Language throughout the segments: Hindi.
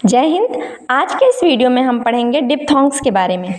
जय हिंद। आज के इस वीडियो में हम पढ़ेंगे डिप्थोंग्स के बारे में।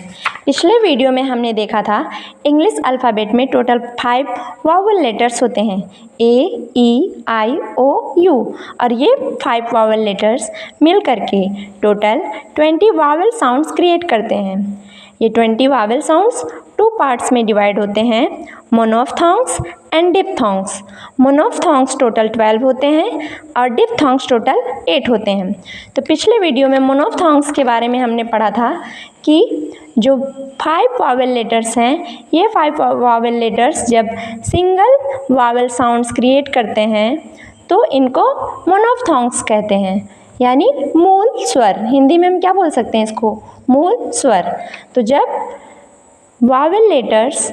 पिछले वीडियो में हमने देखा था इंग्लिश अल्फ़ाबेट में टोटल 5 वावल लेटर्स होते हैं, ए, ई, आई, ओ, यू, और ये 5 वावल लेटर्स मिल करके टोटल 20 वावल साउंड्स क्रिएट करते हैं। ये 20 वावल साउंड्स 2 पार्ट्स में डिवाइड होते हैं, मोनोफ्थोंग्स एंड डिप्थोंग्स। मोनोफ्थोंग्स टोटल 12 होते हैं और डिप्थोंग्स टोटल 8 होते हैं। तो पिछले वीडियो में मोनोफ्थोंग्स के बारे में हमने पढ़ा था कि जो 5 वावल लेटर्स हैं, ये 5 वावल लेटर्स जब सिंगल वावल साउंड्स क्रिएट करते हैं तो इनको मोनोफ्थोंग्स कहते हैं, यानी मूल स्वर। हिंदी में हम क्या बोल सकते हैं इसको? मूल स्वर। तो जब वावल लेटर्स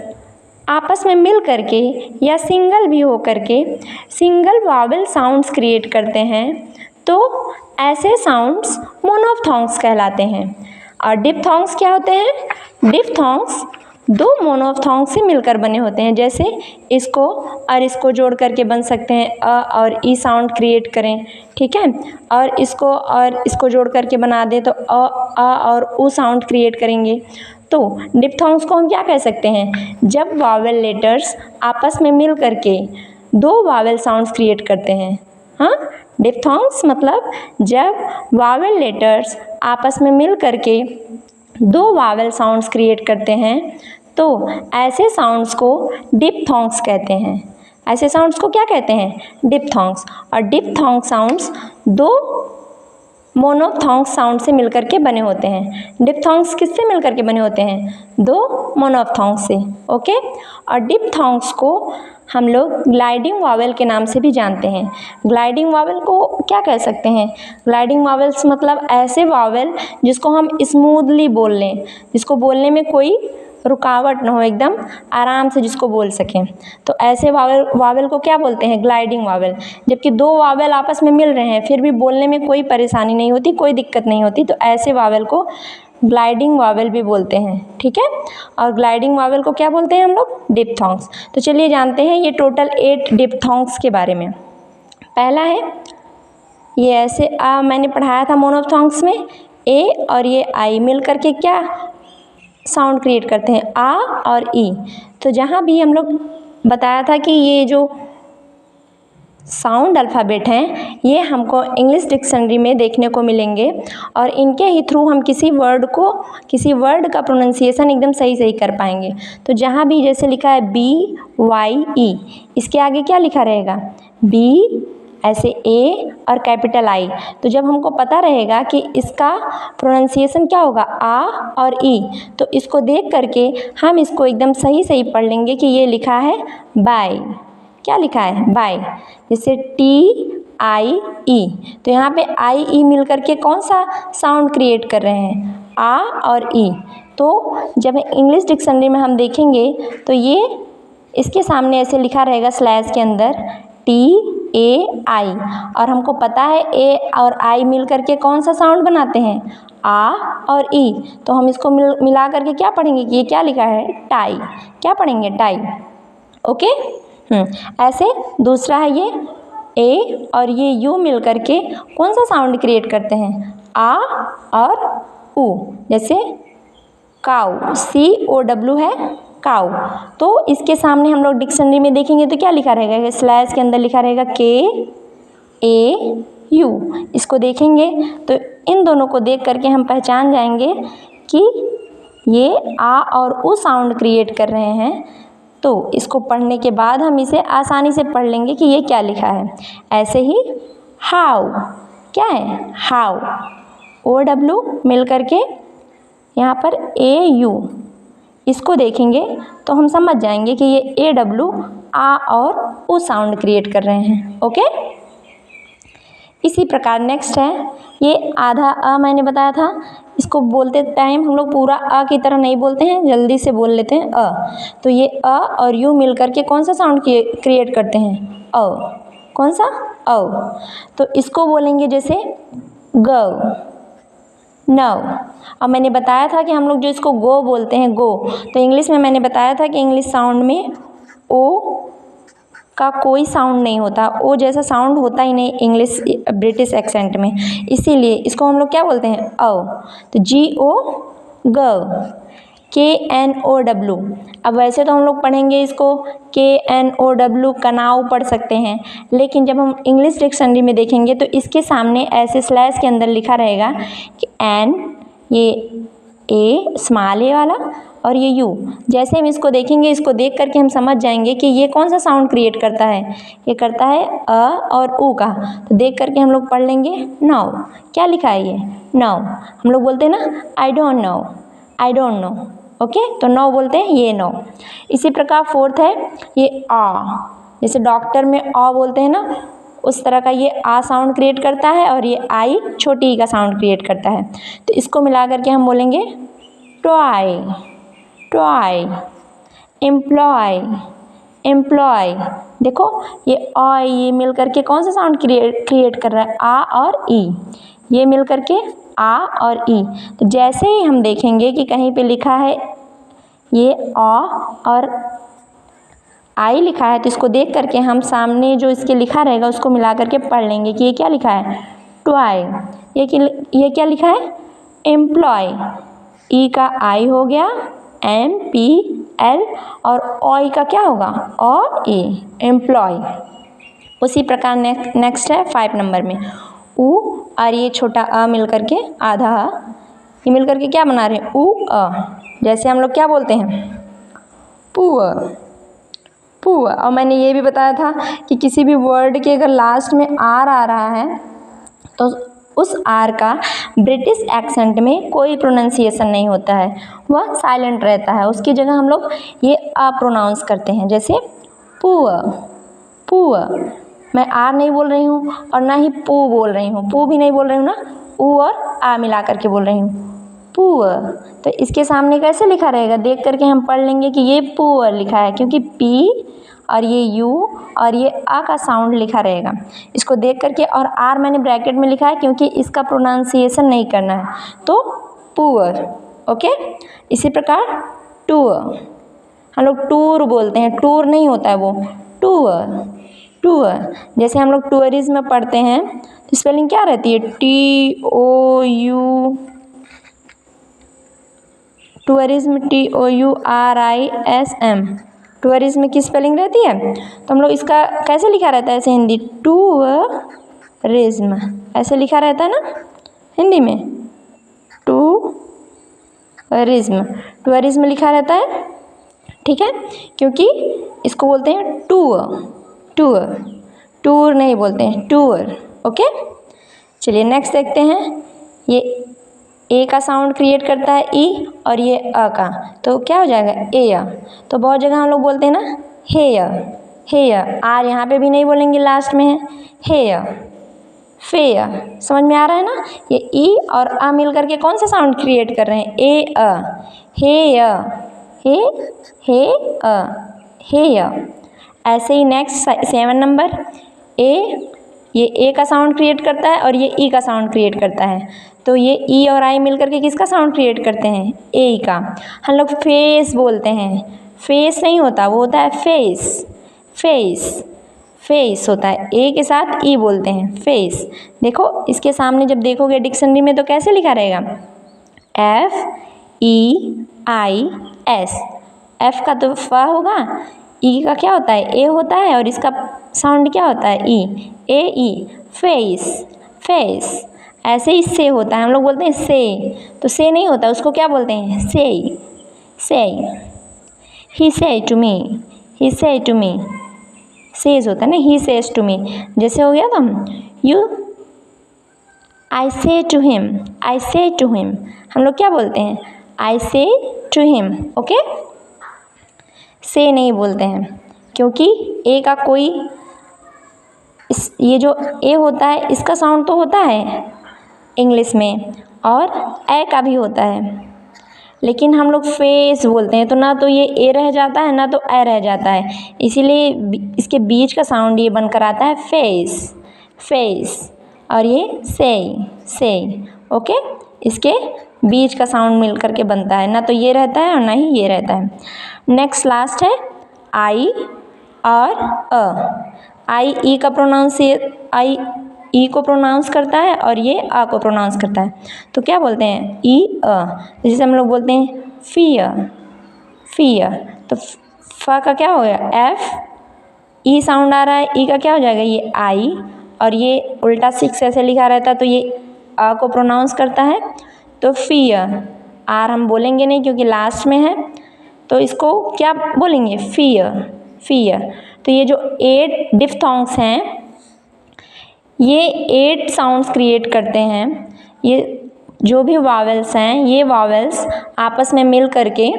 आपस में मिल करके या सिंगल भी हो करके सिंगल वावल साउंड्स क्रिएट करते हैं तो ऐसे साउंड्स मोनोफ्थोंग्स कहलाते हैं। और डिप्थोंग्स क्या होते हैं? डिप्थोंग्स 2 मोनोफ्थोंग्स से मिलकर बने होते हैं। जैसे इसको और इसको जोड़ करके बन सकते हैं, अ और ई साउंड क्रिएट करें, ठीक है, और इसको जोड़ करके बना दें तो अ और उ साउंड क्रिएट करेंगे। तो डिप्थोंग्स को हम क्या कह सकते हैं? जब वावल लेटर्स आपस में मिल करके 2 वावल साउंड्स क्रिएट करते हैं। हाँ, डिप्थोंग्स मतलब जब वावल लेटर्स आपस में मिल करके 2 वावल साउंड्स क्रिएट करते हैं तो ऐसे साउंड्स को डिप्थोंग्स कहते हैं। ऐसे साउंड्स को क्या कहते हैं? डिप्थोंग्स। और डिप्थोंग साउंड्स 2 मोनोफ्थोंग्स साउंड से मिलकर के बने होते हैं। डिप्थोंग्स किससे मिलकर के बने होते हैं? 2 मोनोफ्थोंग्स से। ओके। और डिप्थोंग्स को हम लोग ग्लाइडिंग वावल के नाम से भी जानते हैं। ग्लाइडिंग वावल को क्या कह सकते हैं? ग्लाइडिंग वावल्स मतलब ऐसे वावल जिसको हम स्मूथली बोल लें, जिसको बोलने में कोई रुकावट ना हो, एकदम आराम से जिसको बोल सकें। तो ऐसे वावल को क्या बोलते हैं? Gliding vowel. जबकि 2 वावल आपस में मिल रहे हैं फिर भी बोलने में कोई परेशानी नहीं होती, कोई दिक्कत नहीं होती, तो ऐसे वावल को ग्लाइडिंग वावल भी बोलते हैं, ठीक है। और ग्लाइडिंग वावल को क्या बोलते हैं हम लोग? डिप्थोंग्स। तो चलिए जानते हैं ये टोटल 8 डिप्थोंग्स के बारे में। पहला है ये ऐसे मैंने पढ़ाया था मोनोफ्थोंग्स में, ए और ये आई मिल करके क्या साउंड क्रिएट करते हैं? आ और ई। तो जहाँ भी हम लोग बताया था कि ये जो साउंड अल्फ़ाबेट हैं ये हमको इंग्लिश डिक्शनरी में देखने को मिलेंगे और इनके ही थ्रू हम किसी वर्ड का प्रोनाउंसिएशन एकदम सही कर पाएंगे। तो जहाँ भी जैसे लिखा है BYE, इसके आगे क्या लिखा रहेगा? B, ऐसे ए और कैपिटल आई। तो जब हमको पता रहेगा कि इसका प्रोनाउंसिएशन क्या होगा, आ और ई, तो इसको देख करके हम इसको एकदम सही पढ़ लेंगे कि ये लिखा है बाय। क्या लिखा है? बाय। जैसे TIE, तो यहाँ पे IE मिल करके कौन सा साउंड क्रिएट कर रहे हैं? आ और ई। तो जब इंग्लिश डिक्शनरी में हम देखेंगे तो ये इसके सामने ऐसे लिखा रहेगा स्लैश के अंदर TAI, और हमको पता है ए और आई मिल करके कौन सा साउंड बनाते हैं? आ और ई। तो हम इसको मिला करके क्या पढ़ेंगे कि ये क्या लिखा है? टाई। क्या पढ़ेंगे? टाई। ओके। ऐसे दूसरा है ये ए और ये यू मिल करके कौन सा साउंड क्रिएट करते हैं? आ और उ। जैसे काऊ, COW है काऊ। तो इसके सामने हम लोग डिक्शनरी में देखेंगे तो क्या लिखा रहेगा? स्लैश के अंदर लिखा रहेगा KAU। इसको देखेंगे तो इन दोनों को देख करके हम पहचान जाएंगे कि ये आ और उ साउंड क्रिएट कर रहे हैं। तो इसको पढ़ने के बाद हम इसे आसानी से पढ़ लेंगे कि ये क्या लिखा है। ऐसे ही हाउ, क्या है? हाउ, OW मिल करके यहाँ पर AU, इसको देखेंगे तो हम समझ जाएंगे कि ये AW आ और उ साउंड क्रिएट कर रहे हैं। ओके। इसी प्रकार नेक्स्ट है ये आधा अ मैंने बताया था, इसको बोलते टाइम हम लोग पूरा अ की तरह नहीं बोलते हैं, जल्दी से बोल लेते हैं अ। तो ये अ और यू मिल करके कौन सा साउंड क्रिएट करते हैं? अ। कौन सा? अ। तो इसको बोलेंगे जैसे गो, नव। और मैंने बताया था कि हम लोग जो इसको गो बोलते हैं, गो, तो इंग्लिश में मैंने बताया था कि इंग्लिश साउंड में ओ का कोई साउंड नहीं होता, ओ जैसा साउंड होता ही नहीं इंग्लिश ब्रिटिश एक्सेंट में, इसीलिए इसको हम लोग क्या बोलते हैं, अ। तो GO ग, KNOW। अब वैसे तो हम लोग पढ़ेंगे इसको KNOW कनाऊ पढ़ सकते हैं, लेकिन जब हम इंग्लिश डिक्शनरी में देखेंगे तो इसके सामने ऐसे स्लैश के अंदर लिखा रहेगा कि एन, ये ए स्मॉल ए वाला और ये यू। जैसे हम इसको देखेंगे, इसको देख करके हम समझ जाएंगे कि ये कौन सा साउंड क्रिएट करता है, ये करता है अ और ऊ का। तो देख करके हम लोग पढ़ लेंगे नाउ। क्या लिखा है ये, नाउ। हम लोग बोलते हैं ना I don't know, I don't know, okay. तो नो बोलते हैं ये नो। इसी प्रकार फोर्थ है ये आ, जैसे डॉक्टर में आ बोलते हैं ना, उस तरह का ये आ साउंड क्रिएट करता है और ये आई छोटी ई का साउंड क्रिएट करता है। तो इसको मिला करके हम बोलेंगे ट्राई, ट्राई, एम्प्लॉय, एम्प्लॉय। देखो ये आ ये मिल करके कौन सा साउंड क्रिएट कर रहा है, आ और ई, ये मिल करके आ और ई। तो जैसे ही हम देखेंगे कि कहीं पे लिखा है ये आ और आई लिखा है, तो इसको देख करके हम सामने जो इसके लिखा रहेगा उसको मिला करके पढ़ लेंगे कि ये क्या लिखा है, ट्वाई। ये क्या लिखा है, एम्प्लॉय। ई का आई हो गया, MPL, और ऑय का क्या होगा, और ए, एम्प्लॉय। उसी प्रकार नेक्स्ट है 5 नंबर में ऊ और ये छोटा अ मिल करके आधा अ, ये मिल करके क्या बना रहे हैं, ऊ अ। जैसे हम लोग क्या बोलते हैं, पुअर, पुअर। और मैंने ये भी बताया था कि किसी भी वर्ड के अगर लास्ट में आर आ रहा है तो उस आर का ब्रिटिश एक्सेंट में कोई प्रोनाउंसिएशन नहीं होता है, वह साइलेंट रहता है। उसकी जगह हम लोग ये अ प्रोनाउंस करते हैं, जैसे पुअर, पुअर। मैं आर नहीं बोल रही हूँ और ना ही पू बोल रही हूँ, पू भी नहीं बोल रही हूँ ना, ऊ और आ मिला करके बोल रही हूँ, पुअर। तो इसके सामने कैसे लिखा रहेगा, देख करके हम पढ़ लेंगे कि ये पुअर लिखा है, क्योंकि पी और ये यू और ये आ का साउंड लिखा रहेगा। इसको देख करके, और आर मैंने ब्रैकेट में लिखा है क्योंकि इसका प्रोनाउंसिएशन नहीं करना है, तो पुअर, ओके। इसी प्रकार टूर, हम लोग टूर बोलते हैं, टूर नहीं होता है वो, टूर, टूर। जैसे हम लोग टूरिज्म में पढ़ते हैं तो स्पेलिंग क्या रहती है, TOU, टूरिज्म TOURISM। टूरिज्म की स्पेलिंग रहती है, तो हम लोग इसका कैसे लिखा रहता है ऐसे हिंदी, टूरिज्म, ऐसे लिखा रहता है ना हिंदी में, टूरिज्म, टूरिज्म लिखा रहता है, ठीक है। क्योंकि इसको बोलते हैं टूर, टूर, टूर नहीं बोलते हैं, टूर, ओके। चलिए नेक्स्ट देखते हैं, ये ए का साउंड क्रिएट करता है ई और ये अ का, तो क्या हो जाएगा, ए। तो बहुत जगह हम लोग बोलते हैं ना हेयर, हेयर। आर यहाँ पे भी नहीं बोलेंगे, लास्ट में है हेयर, फेयर। समझ में आ रहा है ना, ये ई और अ मिल करके कौन सा साउंड क्रिएट कर रहे हैं, ए अ, हेयर, हे अ, हेयर। ऐसे ही नेक्स्ट 7 नंबर ए, ये ए का साउंड क्रिएट करता है और ये ई का साउंड क्रिएट करता है, तो ये ई और आई मिल करके किसका साउंड क्रिएट करते हैं, ए का। हम लोग फेस बोलते हैं, फेस नहीं होता, वो होता है फेस, फेस, फेस होता है, ए के साथ ई बोलते हैं, फेस। देखो इसके सामने जब देखोगे डिक्शनरी में तो कैसे लिखा रहेगा, FEIS। एफ का तो फ होगा, ई का क्या होता है, ए होता है, और इसका साउंड क्या होता है, ई, ए ई, फेस, फेस। ऐसे ही से होता है, हम लोग बोलते हैं से, तो से नहीं होता, उसको क्या बोलते हैं, से, से। ही से टू मी, ही से टू मी, सेज होता है ना, ही सेज टू मी। जैसे हो गया था यू, आई से टू हिम, आई से टू हिम। हम लोग क्या बोलते हैं, आई से टू हिम, ओके। से नहीं बोलते हैं, क्योंकि ए का कोई ये जो ए होता है इसका साउंड तो होता है इंग्लिश में, और ए का भी होता है, लेकिन हम लोग फेस बोलते हैं, तो ना तो ये ए रह जाता है ना तो ए रह जाता है, इसीलिए इसके बीच का साउंड ये बनकर आता है फेस, फेस। और ये से, ओके। इसके बीच का साउंड मिल करके बनता है, ना तो ये रहता है और ना ही ये रहता है। नेक्स्ट लास्ट है आई और अ। आई ई का आई ई को प्रोनाउंस करता है और ये आ को प्रोनाउंस करता है, तो क्या बोलते हैं ई अ। जैसे हम लोग बोलते हैं फियर, फियर, तो फ का क्या हो गया एफ, ई साउंड आ रहा है, ई का क्या हो जाएगा ये आई, और ये उल्टा 6 ऐसे लिखा रहता है तो ये आ को प्रोनाउंस करता है, तो फियर। आर हम बोलेंगे नहीं क्योंकि लास्ट में है, तो इसको क्या बोलेंगे फियर, फियर। तो ये जो 8 डिफ्थोंग्स हैं ये 8 साउंड्स क्रिएट करते हैं। ये जो भी वावेल्स हैं ये वावेल्स आपस में मिल करके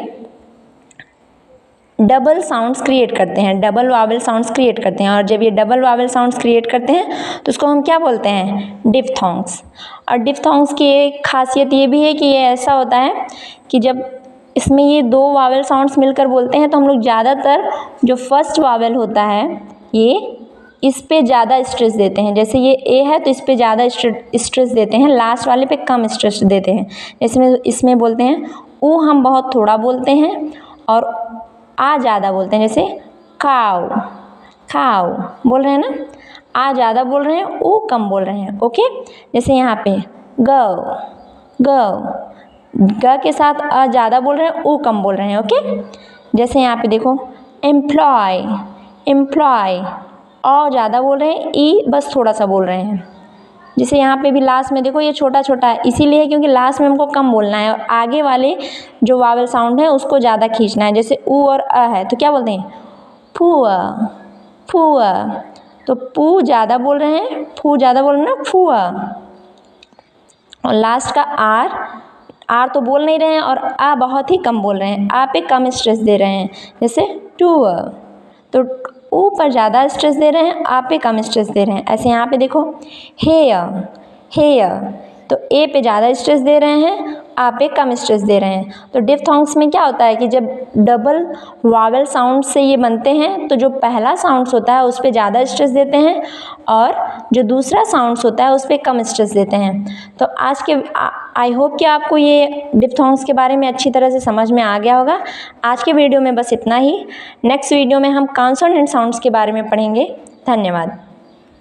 डबल साउंड्स क्रिएट करते हैं, डबल वावेल साउंड्स क्रिएट करते हैं। और जब ये डबल वावेल साउंड्स क्रिएट करते हैं तो उसको हम क्या बोलते हैं डिफ्थोंग्स। और डिफ्थोंग्स की एक खासियत ये भी है कि ये ऐसा होता है कि जब इसमें ये 2 वावेल साउंड्स मिलकर बोलते हैं तो हम लोग ज़्यादातर जो फर्स्ट वावेल होता है ये इस पे ज़्यादा स्ट्रेस देते हैं। जैसे ये ए है तो इस पे ज़्यादा स्ट्रेस देते हैं, लास्ट वाले पे कम स्ट्रेस देते हैं। इसमें इसमें बोलते हैं ऊ हम बहुत थोड़ा बोलते हैं और आ ज़्यादा बोलते हैं। जैसे काऊ, काऊ बोल रहे हैं ना, आ ज़्यादा बोल रहे हैं, ऊ कम बोल रहे हैं। ओके, जैसे यहाँ पे गौ, गौ, ग के साथ अ ज़्यादा बोल रहे हैं, ऊ कम बोल रहे हैं। ओके, जैसे यहाँ पे देखो एम्प्लॉय, एम्प्लॉय, अ ज़्यादा बोल रहे हैं, ई बस थोड़ा सा बोल रहे हैं। जैसे यहाँ पे भी लास्ट में देखो ये छोटा छोटा है, इसीलिए क्योंकि लास्ट में हमको कम बोलना है और आगे वाले जो वावेल साउंड है उसको ज़्यादा खींचना है। जैसे ऊ और अ है तो क्या बोलते हैं फुआ, फुआ, तो पू ज़्यादा बोल रहे हैं, फू ज़्यादा बोल रहे हैं ना फुआ। और लास्ट का आर, आर तो बोल नहीं रहे हैं और आ बहुत ही कम बोल रहे हैं, आ पे कम स्ट्रेस दे रहे हैं। जैसे टू, तो ऊ पर ज़्यादा स्ट्रेस दे रहे हैं, आ पे कम स्ट्रेस दे रहे हैं। ऐसे यहाँ पे देखो हेयर, हेयर, तो ए पे ज़्यादा स्ट्रेस दे रहे हैं, आ पे कम स्ट्रेस दे रहे हैं। तो डिफ्थोंग्स में क्या होता है कि जब डबल वावेल साउंड से ये बनते हैं तो जो पहला साउंड्स होता है उस पे ज़्यादा स्ट्रेस देते हैं और जो दूसरा साउंड्स होता है उस पे कम स्ट्रेस देते हैं। तो आज के आई होप कि आपको ये डिफ्थोंग्स के बारे में अच्छी तरह से समझ में आ गया होगा। आज के वीडियो में बस इतना ही। नेक्स्ट वीडियो में हम कॉन्सोनेंट साउंड्स के बारे में पढ़ेंगे। धन्यवाद।